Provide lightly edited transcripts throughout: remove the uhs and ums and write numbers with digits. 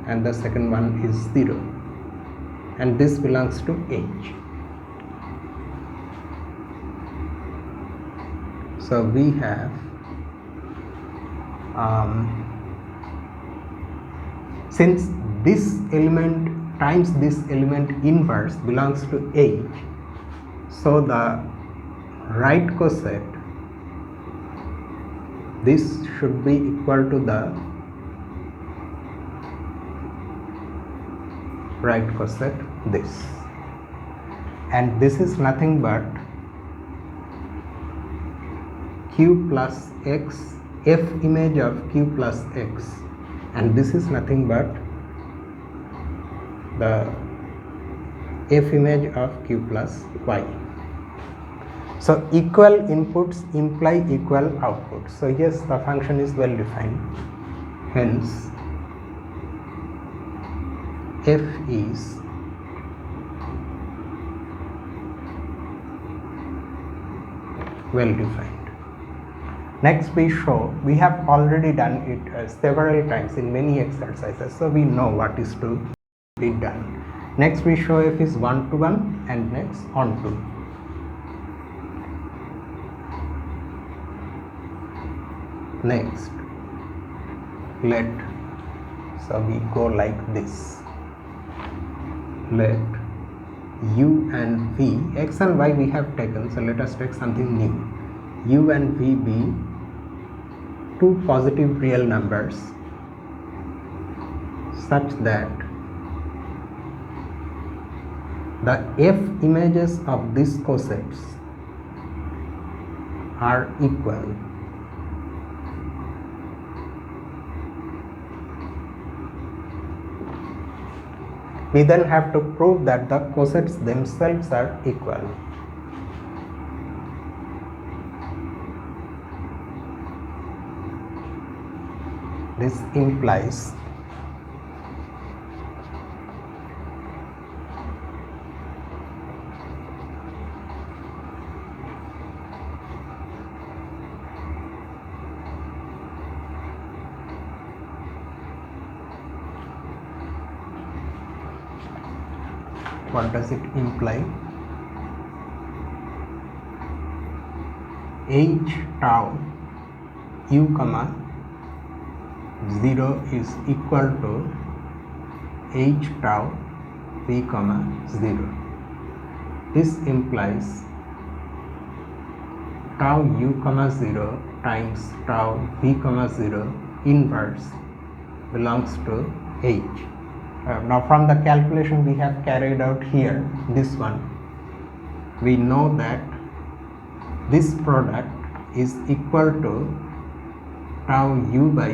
and the second one is 0, and this belongs to H. So we have since this element times this element inverse belongs to H, so the right coset, this should be equal to the right coset this, and this is nothing but q plus x, f image of q plus x, and this is nothing but the f image of q plus y. So equal inputs imply equal outputs. So yes, the function is well defined. Hence f is well defined. Next we show, we have already done it several times in many exercises, so we know what is to be done. Next we show f is 1 to 1 and next on to. Next let, so we go like this, let u and v, x and y we have taken, so let us take something new. U and v be two positive real numbers such that the f images of these cosets are equal. We then have to prove that the cosets themselves are equal. This implies what does it imply? H tau u comma 0 is equal to h tau v comma 0. This implies tau u comma 0 times tau v comma 0 inverse belongs to h. Now from the calculation we have carried out here, this one, we know that this product is equal to tau u by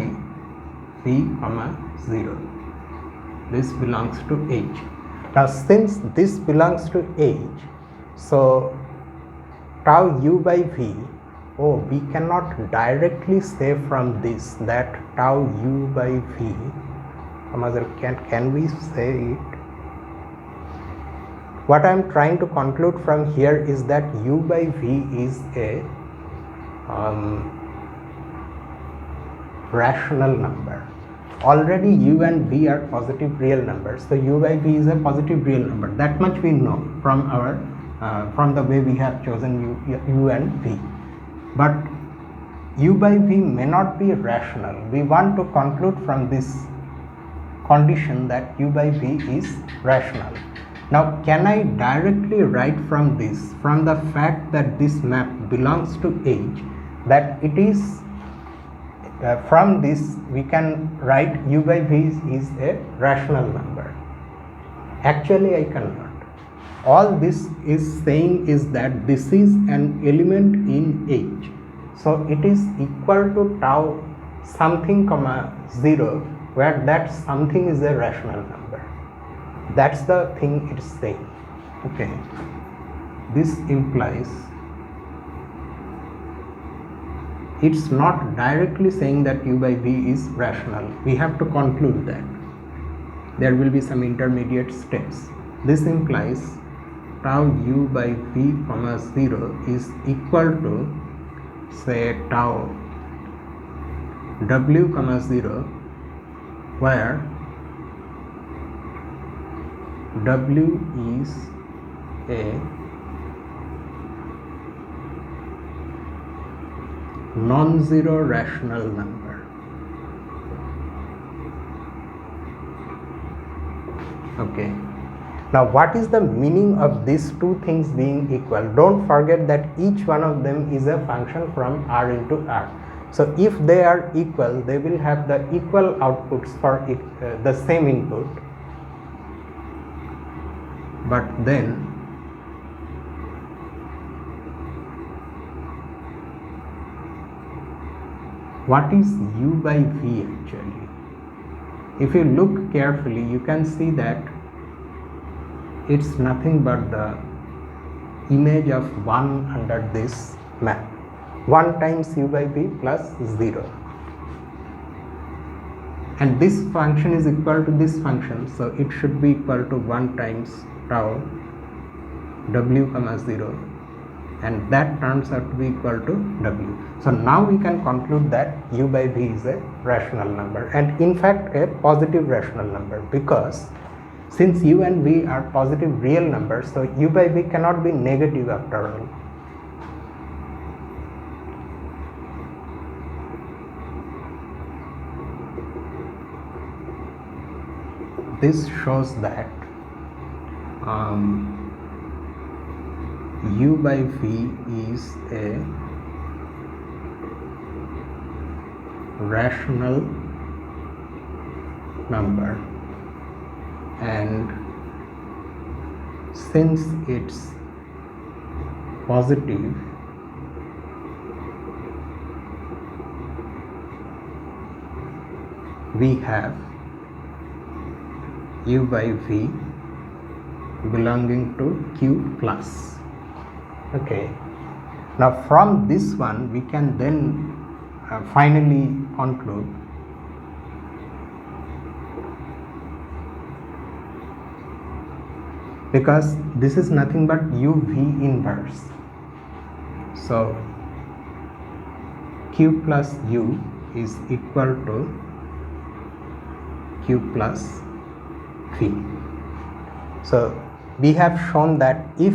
v comma 0. This belongs to h. Now since this belongs to h, so tau u by v, we cannot directly say from this that tau u by v, can we say it? What I am trying to conclude from here is that u by v is a rational number. Already u and v are positive real numbers, so u by v is a positive real number. That much we know from our from the way we have chosen u and v. But u by v may not be rational. We want to conclude from this condition that u by v is rational. Now can I directly write from this, from the fact that this map belongs to h, that it is from this we can write u by v is a rational number? Actually I cannot. All this is saying is that this is an element in h, so it is equal to tau something comma 0, where that something is a rational number. That's the thing it's saying. Okay, this implies it's not directly saying that u by v is rational. We have to conclude that there will be some intermediate steps. This implies tau u by v comma 0 is equal to, say, tau w comma 0, where W is a non-zero rational number. Okay. Now what is the meaning of these two things being equal? Don't forget that each one of them is a function from R into R. So if they are equal, they will have the equal outputs for the same input. But then what is U by V actually? If you look carefully, you can see that it's nothing but the image of 1 under this map. 1 times U by V plus 0. And this function is equal to this function, so it should be equal to 1 times tau W comma 0, and that turns out to be equal to W. So now we can conclude that U by V is a rational number, and in fact a positive rational number, because since U and V are positive real numbers, so U by V cannot be negative after all. This shows that U by V is a rational number, and since it's positive, we have U by V belonging to Q plus. Okay, now from this one we can then finally conclude because this is nothing but UV inverse, so Q plus U is equal to Q plus V. So we have shown that if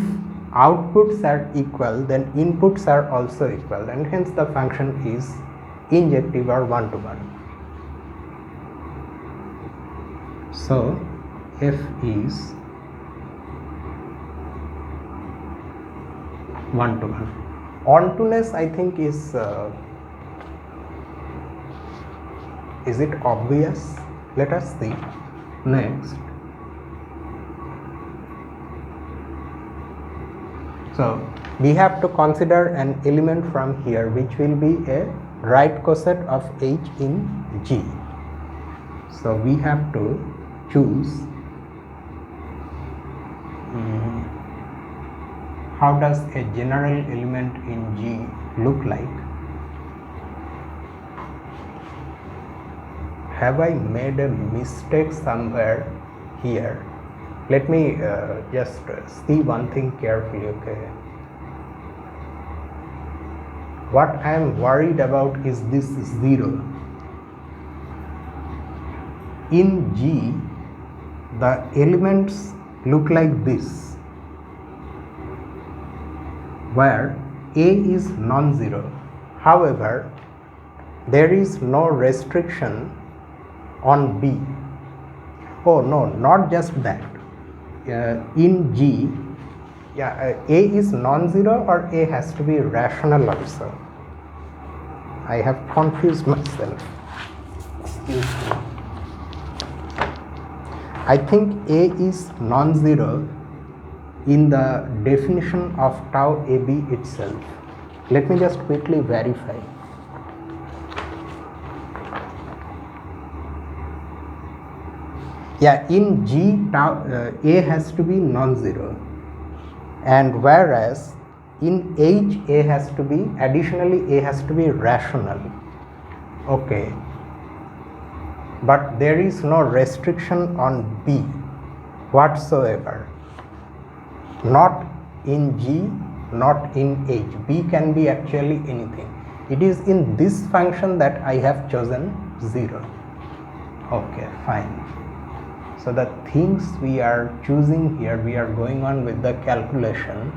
outputs are equal, then inputs are also equal, and hence the function is injective or one-to-one. So F is one-to-one. Ontoness, I think, is it obvious? Let us see. Next, so we have to consider an element from here which will be a right coset of H in G. So we have to choose how does a general element in G look like. Have I made a mistake somewhere here? Let me just see one thing carefully. Okay, what I am worried about is this 0. In G, the elements look like this, where A is non-zero. However, there is no restriction on B. Oh no, not just that. In G, A is non-zero, or A has to be rational also. I have confused myself. Excuse me. I think A is non-zero in the definition of tau AB itself. Let me just quickly verify. Yeah, in G, A has to be non-zero, and whereas in H, A has to be, additionally, A has to be rational. Okay, but there is no restriction on B whatsoever. Not in G, not in H. B can be actually anything. It is in this function that I have chosen 0. Okay, fine. So the things we are choosing here, we are going on with the calculation.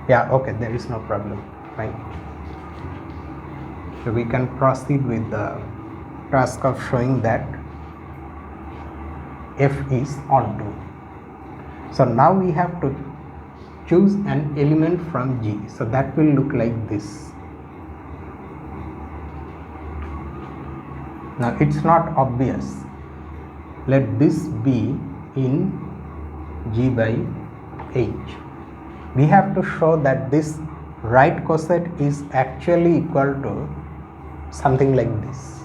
Yeah, okay, there is no problem, fine. So we can proceed with the task of showing that f is onto. So now we have to choose an element from G. So that will look like this. Now it's not obvious. Let this be in G by H. We have to show that this right coset is actually equal to something like this,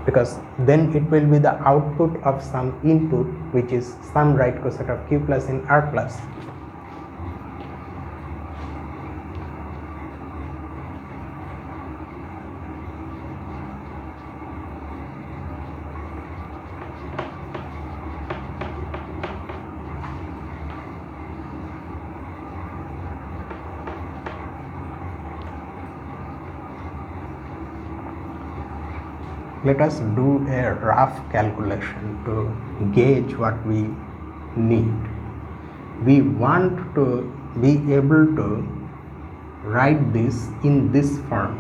because then it will be the output of some input, which is some right coset of Q plus in R plus. Let us do a rough calculation to gauge what we need. We want to be able to write this in this form,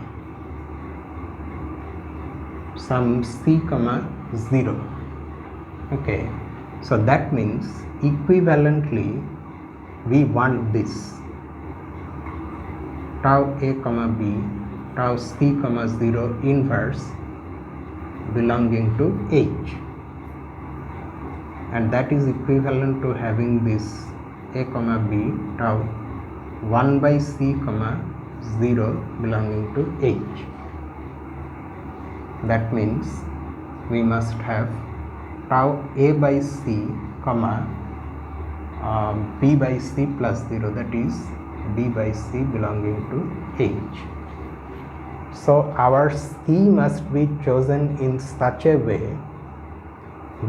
some c comma 0. Okay, so that means equivalently we want this tau a comma b, tau c comma 0 inverse belonging to H, and that is equivalent to having this a comma b tau 1 by c comma 0 belonging to H. That means we must have tau a by c comma b by c plus 0, that is b by c belonging to H. So our C must be chosen in such a way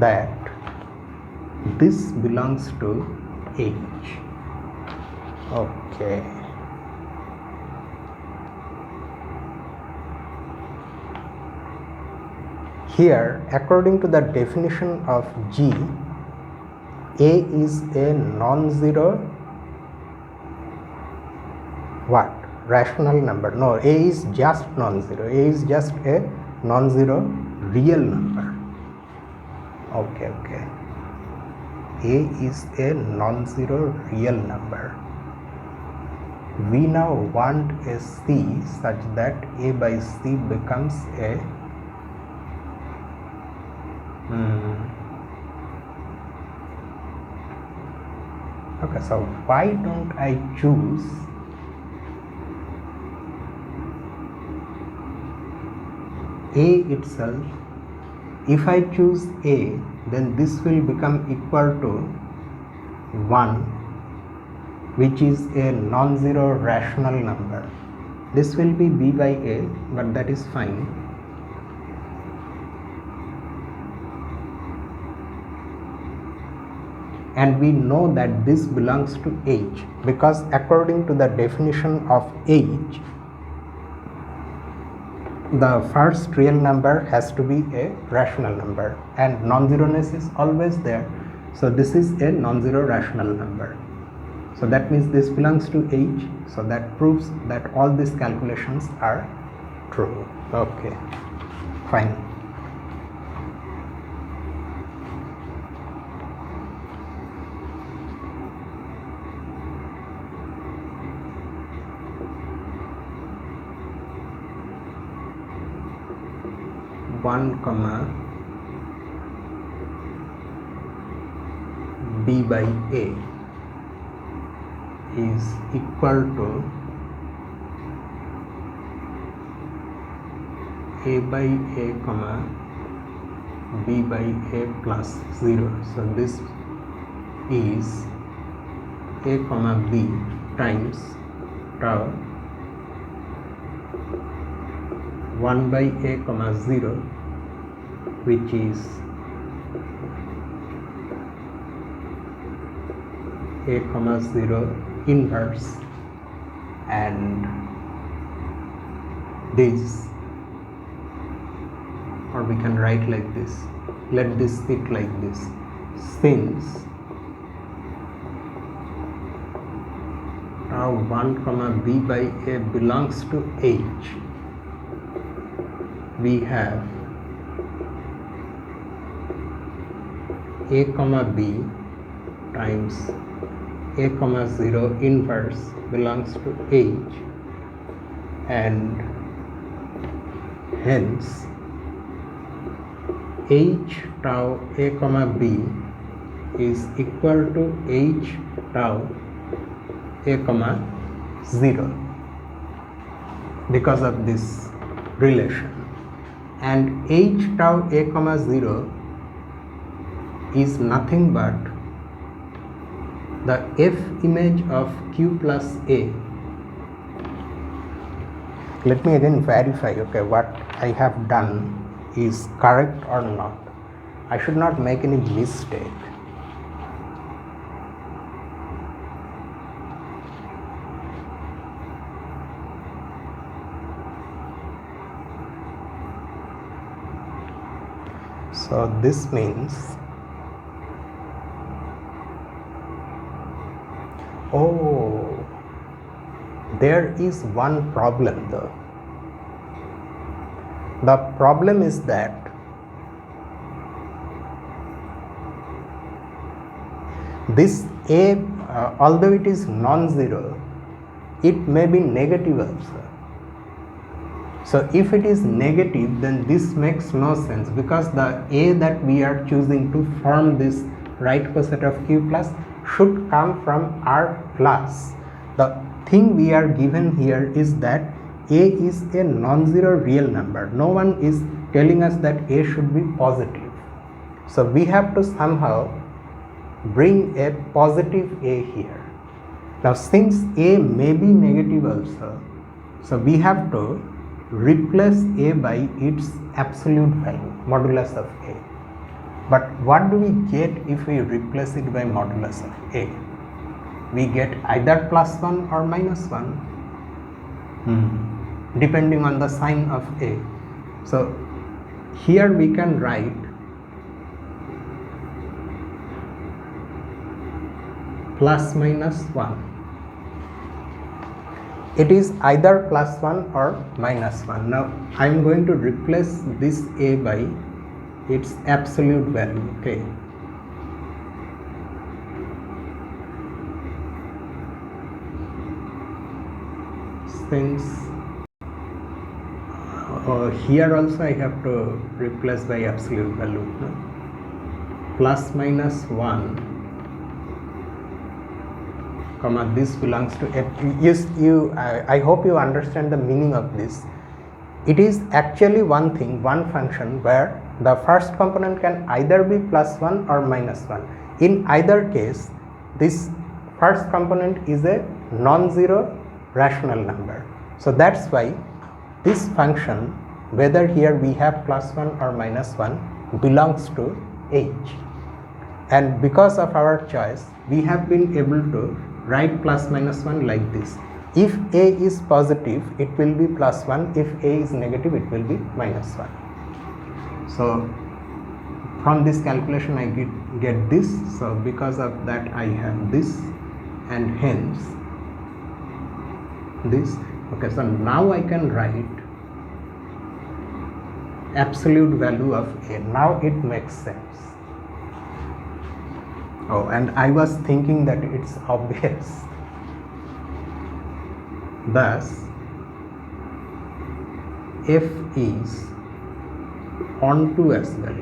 that this belongs to H. Okay. Here, according to the definition of G, A is a non-zero what? Rational number. No, A is just non-zero. A is just a non-zero real number. Okay. A is a non-zero real number. We now want a C such that A by C becomes a okay, so why don't I choose A itself? If I choose A, then this will become equal to 1, which is a non-zero rational number. This will be B by A, but that is fine. And we know that this belongs to H, because according to the definition of H, the first real number has to be a rational number, and non-zeroness is always there. So this is a non-zero rational number. So that means this belongs to H. So that proves that all these calculations are true. Okay, fine. One comma B by A is equal to A by A comma B by A plus 0. So this is A comma B times tau 1 by A comma 0, which is A comma 0 inverse, and this, or we can write like this, let this sit like this, since tau 1 comma b by a belongs to H, we have a comma b times a comma 0 inverse belongs to H, and hence H tau a comma b is equal to H tau a comma 0 because of this relation, and H tau a comma 0 is nothing but the F image of Q plus A. Let me again verify, okay, what I have done is correct or not. I should not make any mistake. So this means, oh, there is one problem though. The problem is that this A, although it is non-zero, it may be negative also. So if it is negative, then this makes no sense, because the A that we are choosing to form this right coset of Q plus should come from R plus. The thing we are given here is that A is a non-zero real number. No one is telling us that A should be positive. So we have to somehow bring a positive A here. Now since A may be negative also, so we have to replace A by its absolute value, modulus of A. But what do we get if we replace it by modulus of A? We get either plus 1 or minus 1, depending on the sign of A. So here we can write plus minus 1. It is either plus 1 or minus 1. Now I am going to replace this A by its absolute value, okay. Since here also I have to replace by absolute value, no? Plus minus 1 comma this belongs to F. I hope you understand the meaning of this. It is actually one thing, one function where the first component can either be plus 1 or minus 1. In either case, this first component is a non-zero rational number. So that's why this function, whether here we have plus 1 or minus 1, belongs to H. And because of our choice, we have been able to write plus minus 1 like this. If A is positive, it will be plus 1. If A is negative, it will be minus 1. So from this calculation I get this. So because of that I have this, and hence this. Okay, so now I can write absolute value of A. Now it makes sense. Oh, and I was thinking that it's obvious. Thus, F is onto as well.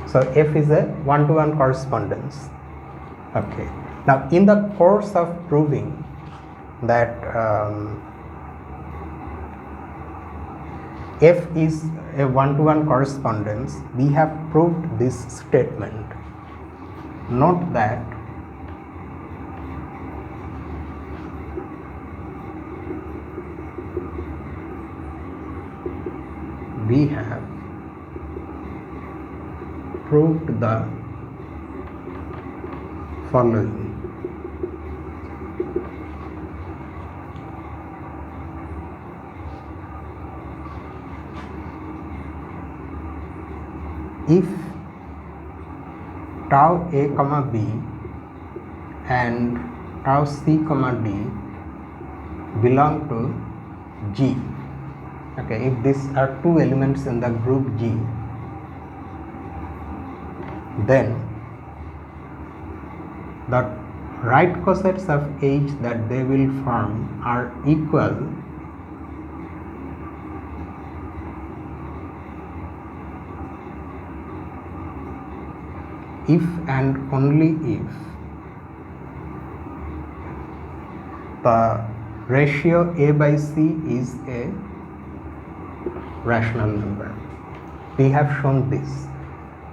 So F is a one-to-one correspondence. Okay. Now, in the course of proving that F is a one-to-one correspondence, we have proved this statement. Note that we have proved the following. tau A comma B and tau C comma D belong to G. Okay, if these are two elements in the group G, then the right cosets of H that they will form are equal if and only if the ratio A by C is a rational number. We have shown this.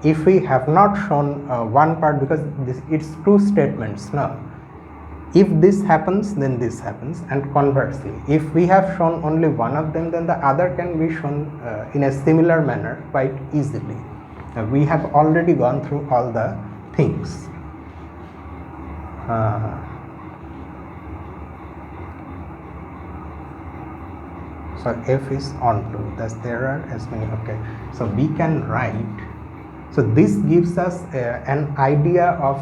If we have not shown one part, because it's two statements now, if this happens then this happens, and conversely if we have shown only one of them, then the other can be shown in a similar manner quite easily. We have already gone through all the things. So F is onto, thus there are as many. Okay, so we can write, so this gives us an idea of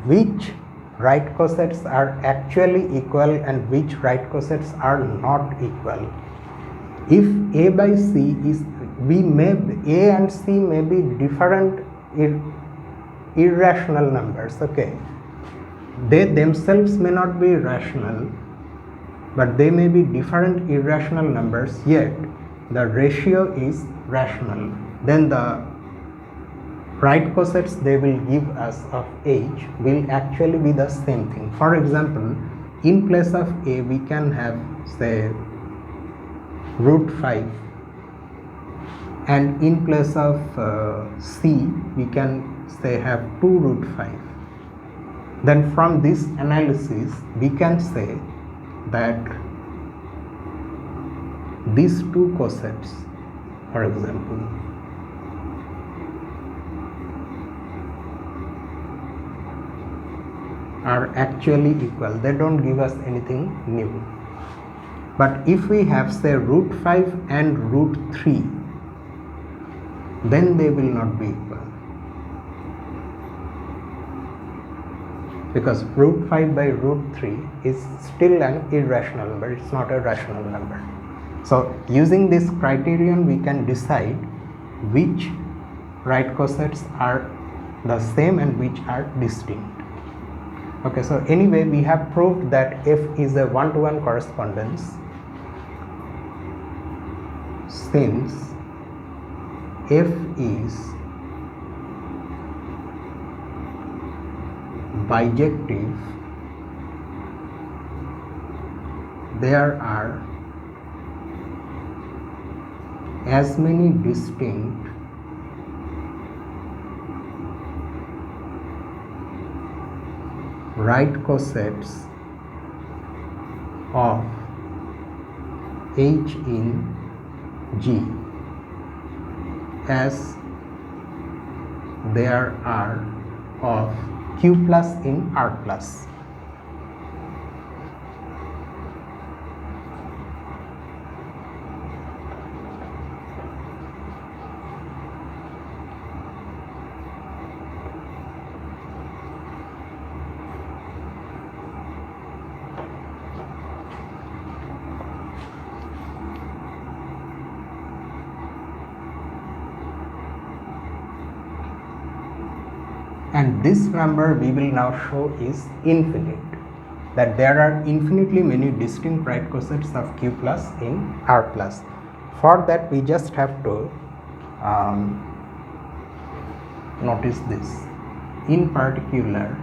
which right cosets are actually equal and which right cosets are not equal. If A by C is, A and C may be different irrational numbers. Okay, they themselves may not be rational, but they may be different irrational numbers, yet the ratio is rational. Then the right cosets they will give us of H will actually be the same thing. For example, in place of A we can have, say, root 5, and in place of C we can say have 2 root 5. Then from this analysis we can say that these two cosets, for example, are actually equal. They don't give us anything new. But if we have, say, root 5 and root 3, then they will not be equal, because root 5 by root 3 is still an irrational number, it's not a rational number. So using this criterion we can decide which right cosets are the same and which are distinct. Okay, so anyway we have proved that F is a one-to-one correspondence since F is bijective, there are as many distinct right cosets of H in G as there are of Q plus in R plus. And this number we will now show is infinite, that there are infinitely many distinct right cosets of Q plus in R plus. For that we just have to notice this. In particular,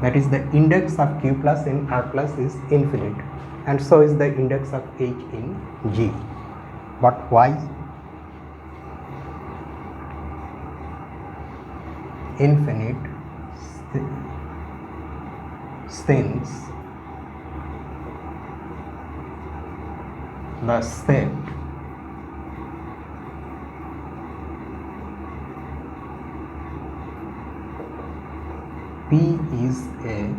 that is, the index of Q plus in R plus is infinite, and so is the index of H in G. But why? Infinite since the set P is a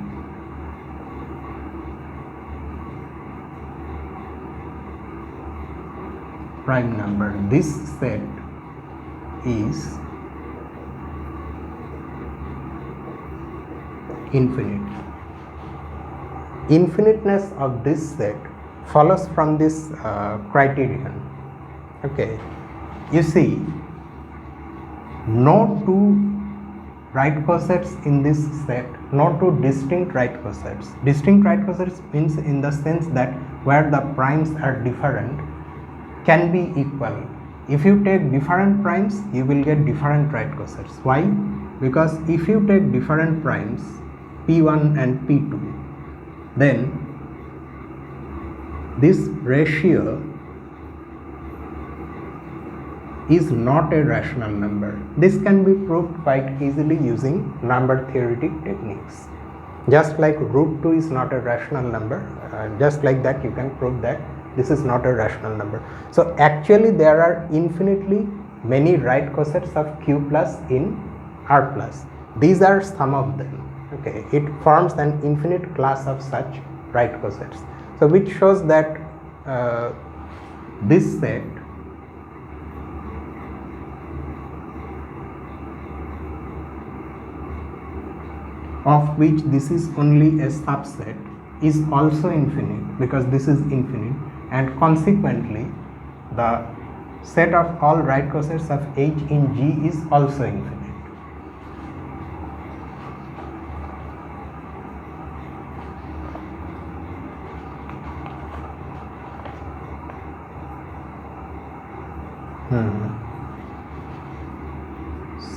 prime number, this set is infinite. Infiniteness of this set follows from this criterion. Okay, you see, no two right cosets in this set, no two distinct right cosets. Distinct right cosets means in the sense that where the primes are different can be equal. If you take different primes, you will get different right cosets. Why? Because if you take different primes P1 and P2, then this ratio is not a rational number. This can be proved quite easily using number theoretic techniques. Just like root 2 is not a rational number, just like that you can prove that this is not a rational number. So actually there are infinitely many right cosets of Q plus in R plus. These are some of them. Okay, it forms an infinite class of such right cosets. So which shows that this set of which this is only a subset is also infinite, because this is infinite, and consequently the set of all right cosets of H in G is also infinite.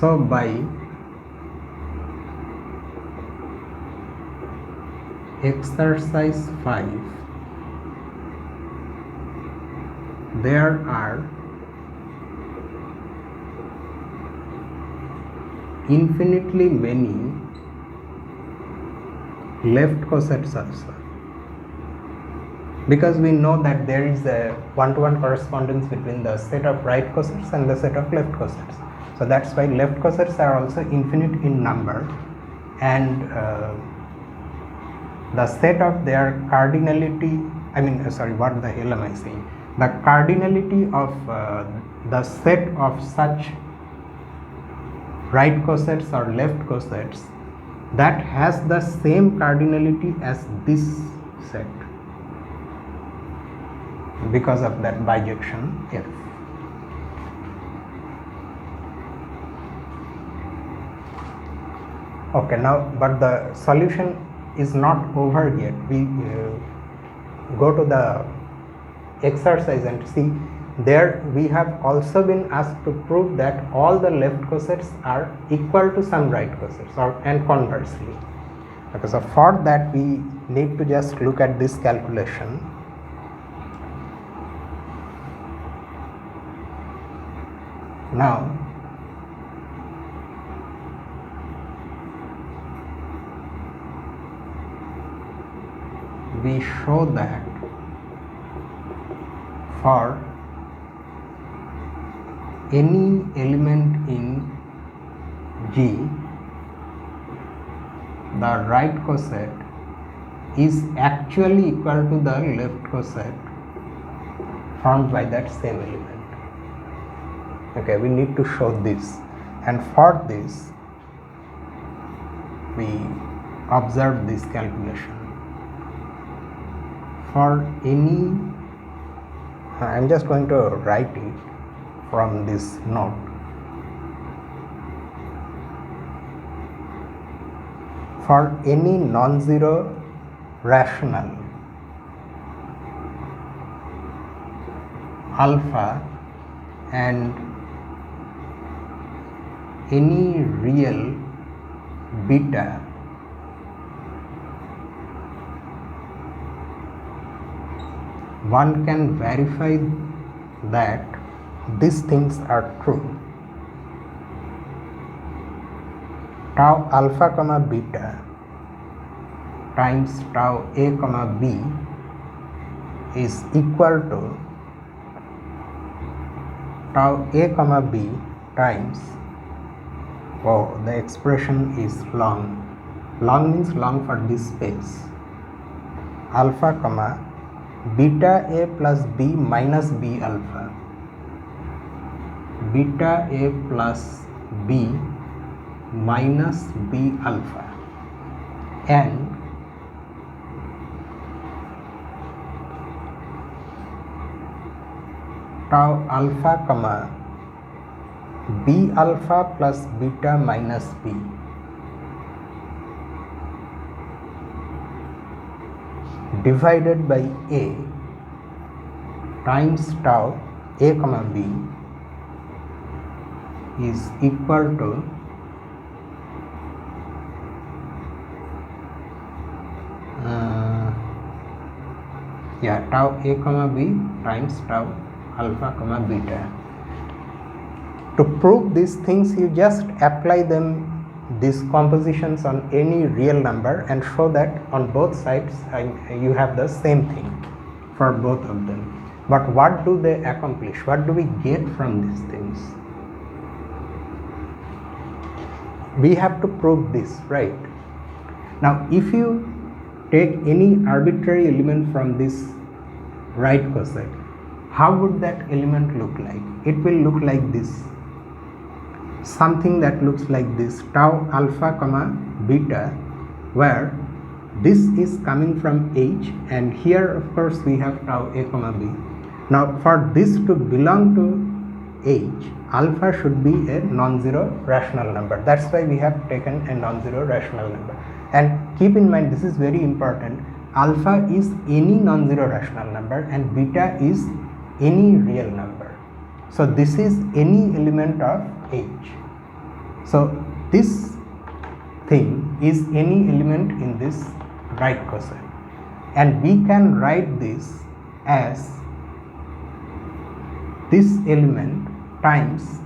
So by exercise 5, there are infinitely many left cosets also, because we know that there is a one-to-one correspondence between the set of right cosets and the set of left cosets. So that's why left cosets are also infinite in number, and the set of their cardinality, what the hell am I saying? The cardinality of the set of such right cosets or left cosets that has the same cardinality as this set, because of that bijection F. Okay, now but the solution is not over yet. We go to the exercise and see, there we have also been asked to prove that all the left cosets are equal to some right cosets, and conversely. Okay, so for that we need to just look at this calculation. Now we show that for any element in G, the right coset is actually equal to the left coset formed by that same element. Okay, we need to show this, and for this we observe this calculation. For any, I am just going to write it from this note. For any non-zero rational alpha and any real beta, one can verify that these things are true. Tau alpha comma beta times tau A comma B is equal to tau A comma B times, oh, the expression is long, Long means long for this space. Alpha comma beta A plus B minus B alpha. Beta A plus B minus B alpha, and tau alpha comma B alpha plus beta minus B divided by A times tau A comma B is equal to tau A comma B times tau alpha comma beta. To prove these things, you just apply them, these compositions, on any real number and show that on both sides you have the same thing for both of them. But what do they accomplish? What do we get from these things? We have to prove this, right? Now, if you take any arbitrary element from this right coset, how would that element look like? It will look like this. Something that looks like this, tau alpha comma beta, where this is coming from H, and here of course we have tau A comma B. Now for this to belong to H, alpha should be a non-zero rational number. That's why we have taken a non-zero rational number. And keep in mind, this is very important, alpha is any non-zero rational number and beta is any real number. So this is any element of H. So this thing is any element in this right coset, and we can write this as this element times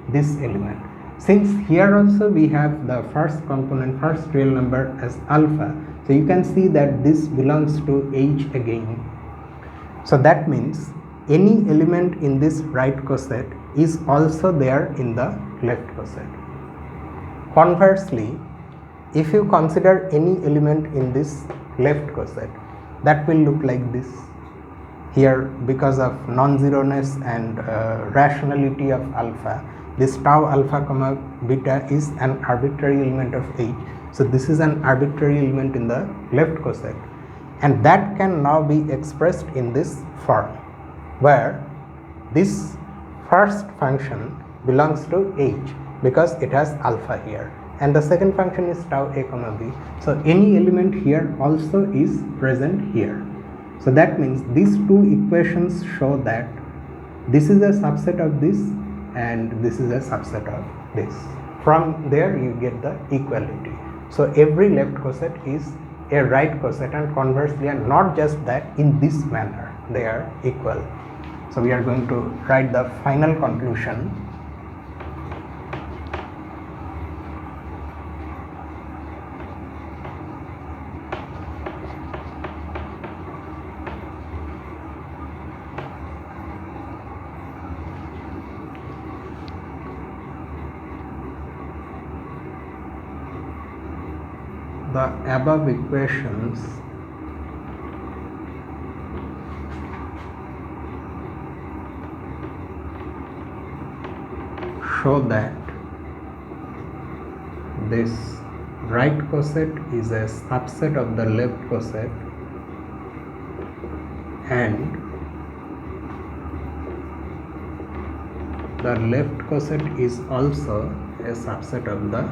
this element. Since here also we have the first component, first real number as alpha, so you can see that this belongs to H again. So that means any element in this right coset is also there in the left coset. Conversely, if you consider any element in this left coset, that will look like this. Here, because of non-zeroness and rationality of alpha, this tau alpha comma beta is an arbitrary element of H. So this is an arbitrary element in the left coset, and that can now be expressed in this form, where this first function belongs to H because it has alpha here, and the second function is tau A comma B. So any element here also is present here. So that means these two equations show that this is a subset of this and this is a subset of this. From there you get the equality. So every left coset is a right coset, and conversely, and not just that, in this manner they are equal. So we are going to write the final conclusion. The above equations show that this right coset is a subset of the left coset, and the left coset is also a subset of the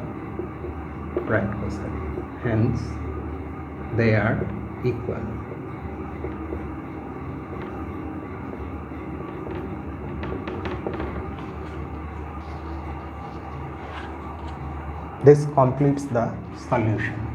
right coset. Hence, they are equal. This completes the solution.